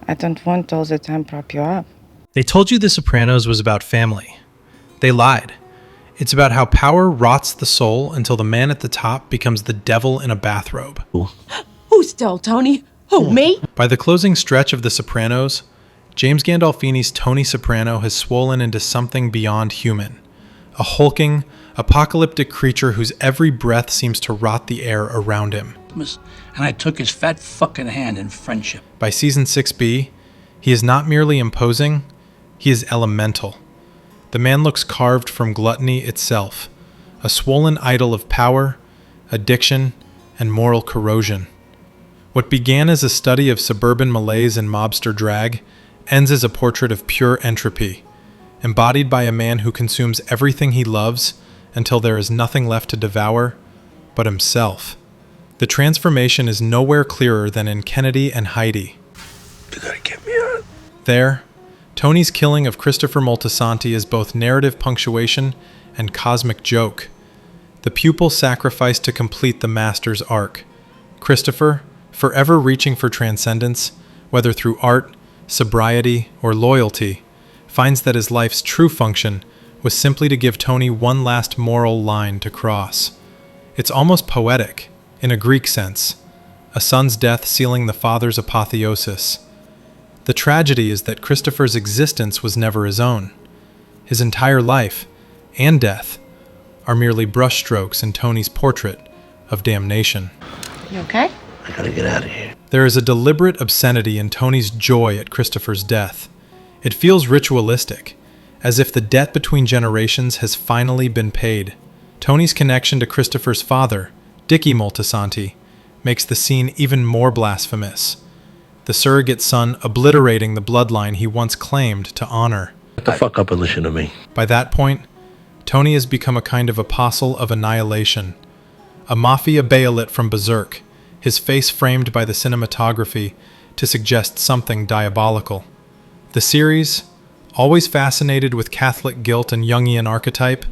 I don't want all the time prop you up. They told you The Sopranos was about family. They lied. It's about how power rots the soul until the man at the top becomes the devil in a bathrobe. Who's still, Tony? Who, me? By the closing stretch of The Sopranos, James Gandolfini's Tony Soprano has swollen into something beyond human. A hulking, apocalyptic creature whose every breath seems to rot the air around him. And I took his fat fucking hand in friendship. By season 6B, he is not merely imposing, he is elemental. The man looks carved from gluttony itself, a swollen idol of power, addiction, and moral corrosion. What began as a study of suburban malaise and mobster drag ends as a portrait of pure entropy, embodied by a man who consumes everything he loves until there is nothing left to devour but himself. The transformation is nowhere clearer than in Kennedy and Heidi. You gotta get me out. There, Tony's killing of Christopher Moltisanti is both narrative punctuation and cosmic joke. The pupil sacrificed to complete the master's arc. Christopher, forever reaching for transcendence, whether through art, sobriety, or loyalty, finds that his life's true function was simply to give Tony one last moral line to cross. It's almost poetic, in a Greek sense, a son's death sealing the father's apotheosis. The tragedy is that Christopher's existence was never his own. His entire life, and death, are merely brushstrokes in Tony's portrait of damnation. You okay? I gotta get out of here. There is a deliberate obscenity in Tony's joy at Christopher's death. It feels ritualistic, as if the debt between generations has finally been paid. Tony's connection to Christopher's father, Dickie Moltisanti, makes the scene even more blasphemous. The surrogate son obliterating the bloodline he once claimed to honor. Shut the fuck up and listen to me. By that point, Tony has become a kind of apostle of annihilation, a mafia bayolet from Berserk, his face framed by the cinematography to suggest something diabolical. The series, always fascinated with Catholic guilt and Jungian archetype,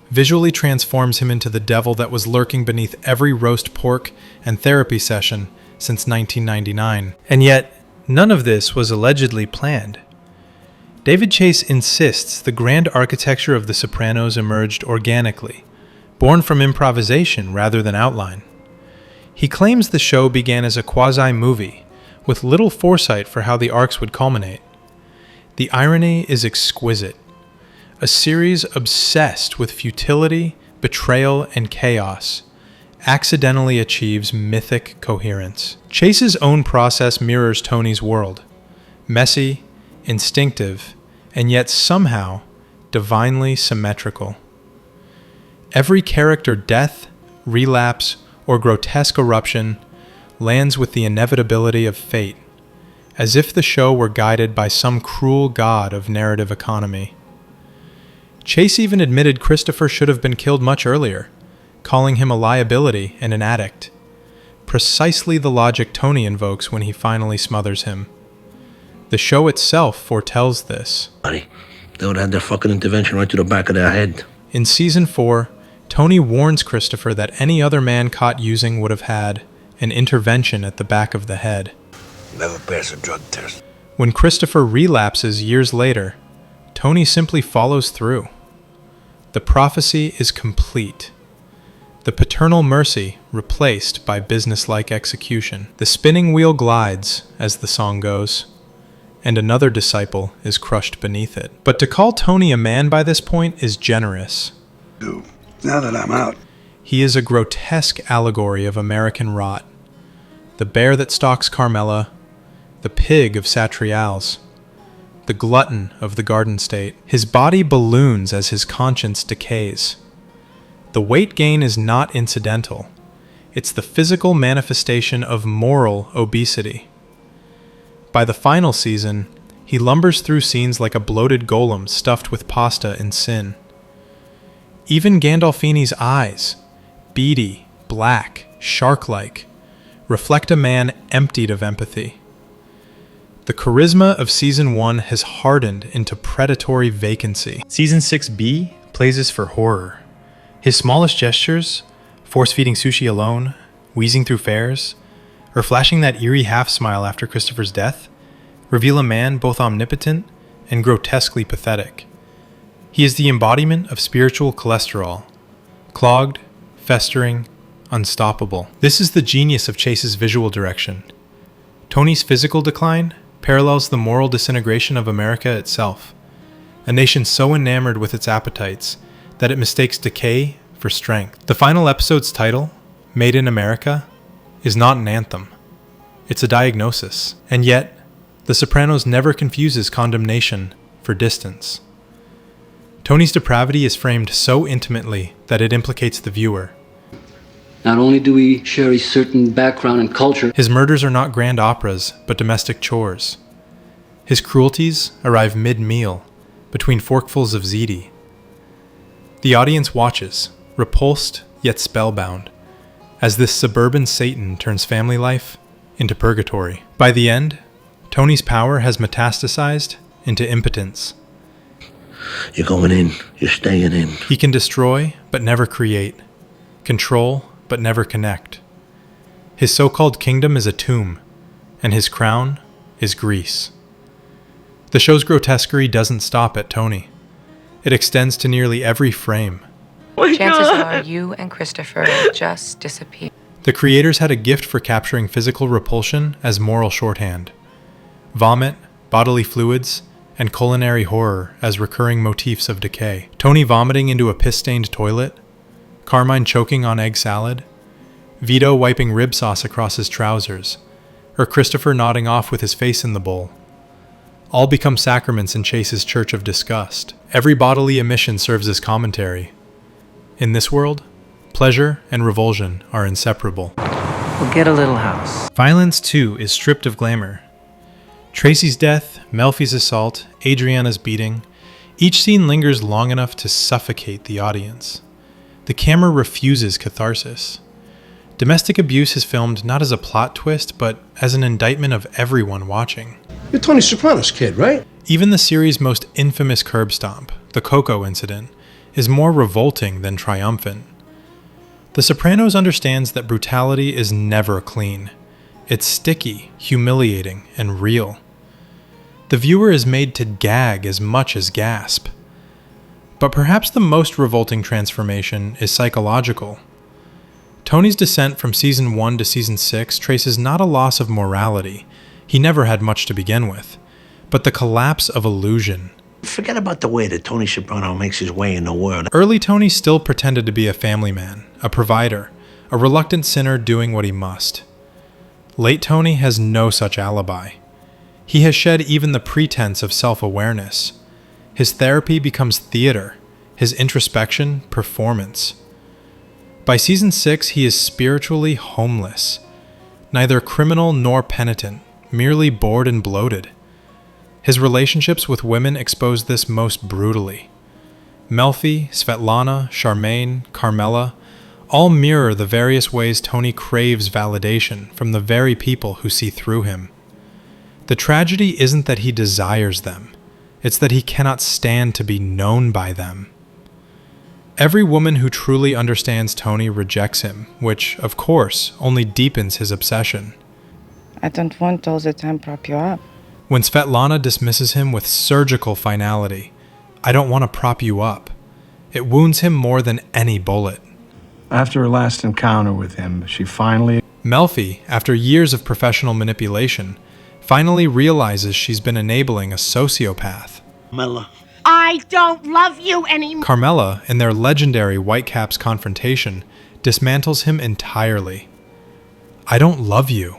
visually transforms him into the devil that was lurking beneath every roast pork and therapy session since 1999. And yet, none of this was allegedly planned. David Chase insists the grand architecture of The Sopranos emerged organically, born from improvisation rather than outline. He claims the show began as a quasi-movie, with little foresight for how the arcs would culminate. The irony is exquisite. A series obsessed with futility, betrayal, and chaos accidentally achieves mythic coherence. Chase's own process mirrors Tony's world. Messy, instinctive, and yet somehow divinely symmetrical. Every character death, relapse, or grotesque eruption lands with the inevitability of fate, as if the show were guided by some cruel god of narrative economy. Chase even admitted Christopher should have been killed much earlier, calling him a liability and an addict. Precisely the logic Tony invokes when he finally smothers him. The show itself foretells this. Buddy, they would have had their fucking intervention right to the back of their head. In Season 4, Tony warns Christopher that any other man caught using would have had an intervention at the back of the head. Never pass a drug test. When Christopher relapses years later, Tony simply follows through. The prophecy is complete. The paternal mercy replaced by businesslike execution. The spinning wheel glides, as the song goes, and another disciple is crushed beneath it. But to call Tony a man by this point is generous. Dude, now that I'm out. He is a grotesque allegory of American rot. The bear that stalks Carmela, the pig of Satrial's, the glutton of the Garden State. His body balloons as his conscience decays. The weight gain is not incidental. It's the physical manifestation of moral obesity. By the final season, he lumbers through scenes like a bloated golem stuffed with pasta and sin. Even Gandolfini's eyes, beady, black, shark-like, reflect a man emptied of empathy. The charisma of Season 1 has hardened into predatory vacancy. Season 6B plays for horror. His smallest gestures, force-feeding sushi alone, wheezing through fares, or flashing that eerie half-smile after Christopher's death, reveal a man both omnipotent and grotesquely pathetic. He is the embodiment of spiritual cholesterol, clogged, festering, unstoppable. This is the genius of Chase's visual direction. Tony's physical decline parallels the moral disintegration of America itself, a nation so enamored with its appetites that it mistakes decay for strength. The final episode's title, Made in America, is not an anthem. It's a diagnosis. And yet, The Sopranos never confuses condemnation for distance. Tony's depravity is framed so intimately that it implicates the viewer. Not only do we share a certain background and culture, His murders are not grand operas, but domestic chores. His cruelties arrive mid-meal, between forkfuls of ziti. The audience watches, repulsed yet spellbound, as this suburban Satan turns family life into purgatory. By the end, Tony's power has metastasized into impotence. You're going in. You're staying in. He can destroy, but never create. Control, but never connect. His so-called kingdom is a tomb, and his crown is Greece. The show's grotesquerie doesn't stop at Tony. It extends to nearly every frame. Chances are you and Christopher will just disappear. The creators had a gift for capturing physical repulsion as moral shorthand. Vomit, bodily fluids, and culinary horror as recurring motifs of decay. Tony vomiting into a piss-stained toilet, Carmine choking on egg salad, Vito wiping rib sauce across his trousers, or Christopher nodding off with his face in the bowl. All become sacraments in Chase's church of disgust. Every bodily emission serves as commentary. In this world, pleasure and revulsion are inseparable. We'll get a little house. Violence, too, is stripped of glamour. Tracy's death, Melfi's assault, Adriana's beating, each scene lingers long enough to suffocate the audience. The camera refuses catharsis. Domestic abuse is filmed not as a plot twist, but as an indictment of everyone watching. You're Tony Soprano's kid, right? Even the series' most infamous curb stomp, the Coco incident, is more revolting than triumphant. The Sopranos understands that brutality is never clean. It's sticky, humiliating, and real. The viewer is made to gag as much as gasp. But perhaps the most revolting transformation is psychological. Tony's descent from season 1 to season 6 traces not a loss of morality, he never had much to begin with, but the collapse of illusion. Forget about the way that Tony Soprano makes his way in the world. Early Tony still pretended to be a family man, a provider, a reluctant sinner doing what he must. Late Tony has no such alibi. He has shed even the pretense of self-awareness. His therapy becomes theater, his introspection, performance. By season 6, he is spiritually homeless, neither criminal nor penitent, merely bored and bloated. His relationships with women expose this most brutally. Melfi, Svetlana, Charmaine, Carmela, all mirror the various ways Tony craves validation from the very people who see through him. The tragedy isn't that he desires them, it's that he cannot stand to be known by them. Every woman who truly understands Tony rejects him, which, of course, only deepens his obsession. I don't want all the time prop you up. When Svetlana dismisses him with surgical finality, I don't want to prop you up. It wounds him more than any bullet. After her last encounter with him, she finally... Melfi, after years of professional manipulation, finally realizes she's been enabling a sociopath. Carmela. I don't love you anymore. Carmela, in their legendary Whitecaps confrontation, dismantles him entirely. I don't love you.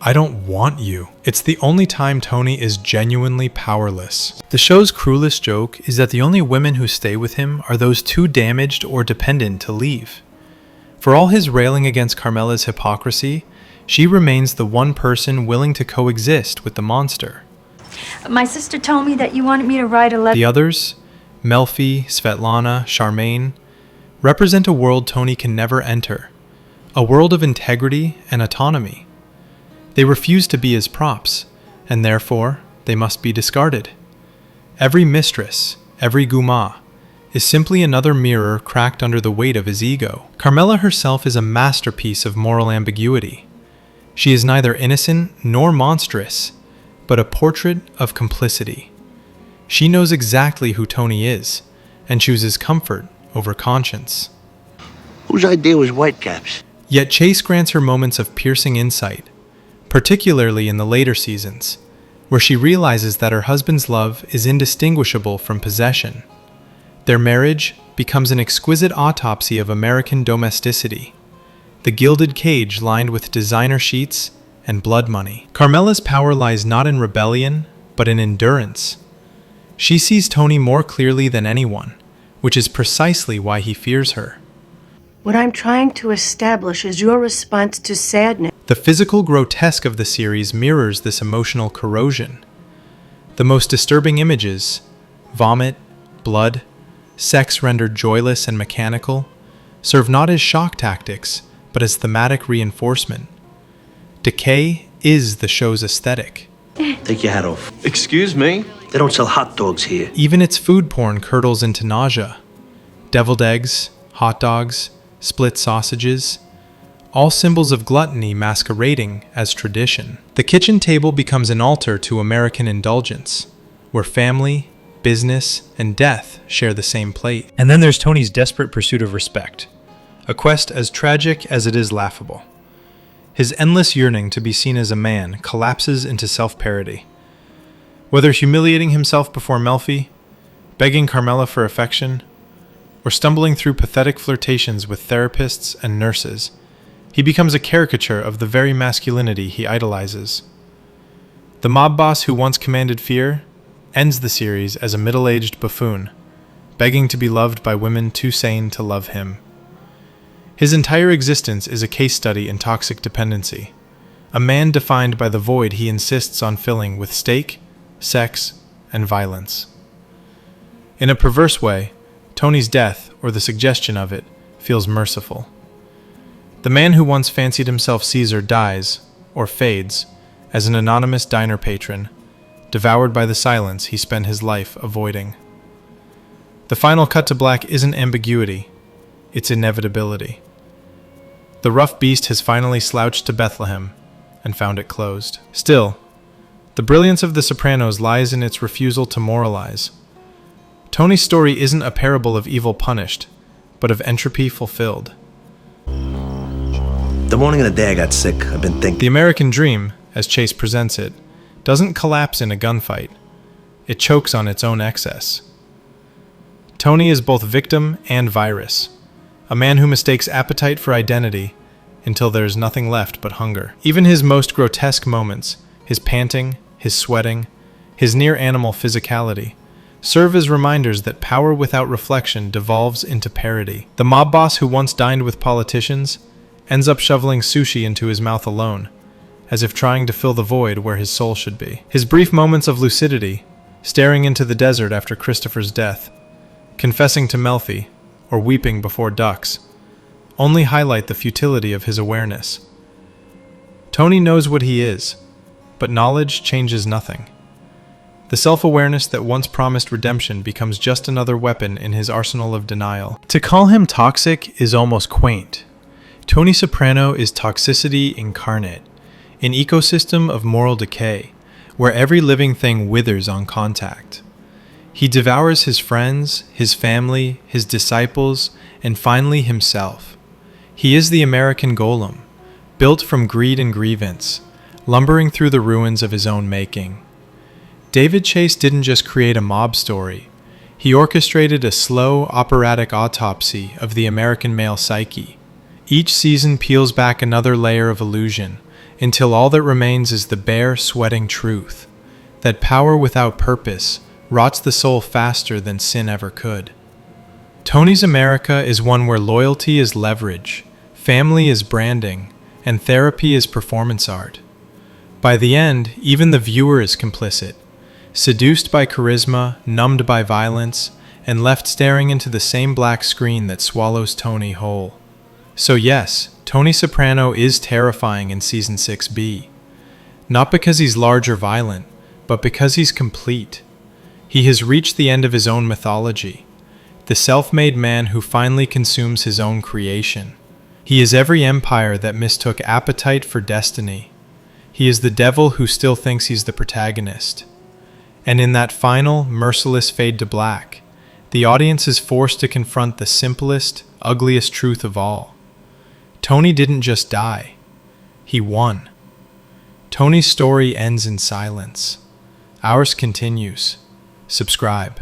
I don't want you. It's the only time Tony is genuinely powerless. The show's cruelest joke is that the only women who stay with him are those too damaged or dependent to leave. For all his railing against Carmela's hypocrisy, she remains the one person willing to coexist with the monster. My sister told me that you wanted me to write a letter. The others, Melfi, Svetlana, Charmaine, represent a world Tony can never enter, a world of integrity and autonomy. They refuse to be his props, and therefore they must be discarded. Every mistress, every gourmand, is simply another mirror cracked under the weight of his ego. Carmela herself is a masterpiece of moral ambiguity. She is neither innocent nor monstrous, but a portrait of complicity. She knows exactly who Tony is, and chooses comfort over conscience. Whose idea was Whitecaps? Yet Chase grants her moments of piercing insight, particularly in the later seasons, where she realizes that her husband's love is indistinguishable from possession. Their marriage becomes an exquisite autopsy of American domesticity, the gilded cage lined with designer sheets and blood money. Carmela's power lies not in rebellion, but in endurance. She sees Tony more clearly than anyone, which is precisely why he fears her. What I'm trying to establish is your response to sadness. The physical grotesque of the series mirrors this emotional corrosion. The most disturbing images, vomit, blood, sex rendered joyless and mechanical, serve not as shock tactics, but as thematic reinforcement. Decay is the show's aesthetic. Take your hat off. Excuse me? They don't sell hot dogs here. Even its food porn curdles into nausea. Deviled eggs, hot dogs, split sausages, all symbols of gluttony masquerading as tradition. The kitchen table becomes an altar to American indulgence, where family, business, and death share the same plate. And then there's Tony's desperate pursuit of respect, a quest as tragic as it is laughable. His endless yearning to be seen as a man collapses into self-parody. Whether humiliating himself before Melfi, begging Carmela for affection, or stumbling through pathetic flirtations with therapists and nurses, he becomes a caricature of the very masculinity he idolizes. The mob boss who once commanded fear ends the series as a middle-aged buffoon, begging to be loved by women too sane to love him. His entire existence is a case study in toxic dependency, a man defined by the void he insists on filling with steak, sex, and violence. In a perverse way, Tony's death, or the suggestion of it, feels merciful. The man who once fancied himself Caesar dies, or fades, as an anonymous diner patron, devoured by the silence he spent his life avoiding. The final cut to black isn't ambiguity, it's inevitability. The rough beast has finally slouched to Bethlehem and found it closed. Still, the brilliance of The Sopranos lies in its refusal to moralize. Tony's story isn't a parable of evil punished, but of entropy fulfilled. The morning of the day I got sick, I've been thinking. The American dream, as Chase presents it, doesn't collapse in a gunfight. It chokes on its own excess. Tony is both victim and virus, a man who mistakes appetite for identity until there is nothing left but hunger. Even his most grotesque moments, his panting, his sweating, his near-animal physicality, serve as reminders that power without reflection devolves into parody. The mob boss who once dined with politicians ends up shoveling sushi into his mouth alone, as if trying to fill the void where his soul should be. His brief moments of lucidity, staring into the desert after Christopher's death, confessing to Melfi, or weeping before ducks, only highlight the futility of his awareness. Tony knows what he is, but knowledge changes nothing. The self-awareness that once promised redemption becomes just another weapon in his arsenal of denial. To call him toxic is almost quaint. Tony Soprano is toxicity incarnate, an ecosystem of moral decay, where every living thing withers on contact. He devours his friends, his family, his disciples, and finally himself. He is the American golem, built from greed and grievance, lumbering through the ruins of his own making. David Chase didn't just create a mob story. He orchestrated a slow, operatic autopsy of the American male psyche. Each season peels back another layer of illusion, until all that remains is the bare, sweating truth, that power without purpose rots the soul faster than sin ever could. Tony's America is one where loyalty is leverage, family is branding, and therapy is performance art. By the end, even the viewer is complicit, seduced by charisma, numbed by violence, and left staring into the same black screen that swallows Tony whole. So yes, Tony Soprano is terrifying in Season 6B. Not because he's large or violent, but because he's complete. He has reached the end of his own mythology, the self-made man who finally consumes his own creation. He is every empire that mistook appetite for destiny. He is the devil who still thinks he's the protagonist. And in that final, merciless fade to black, the audience is forced to confront the simplest, ugliest truth of all. Tony didn't just die. He won. Tony's story ends in silence. Ours continues. Subscribe.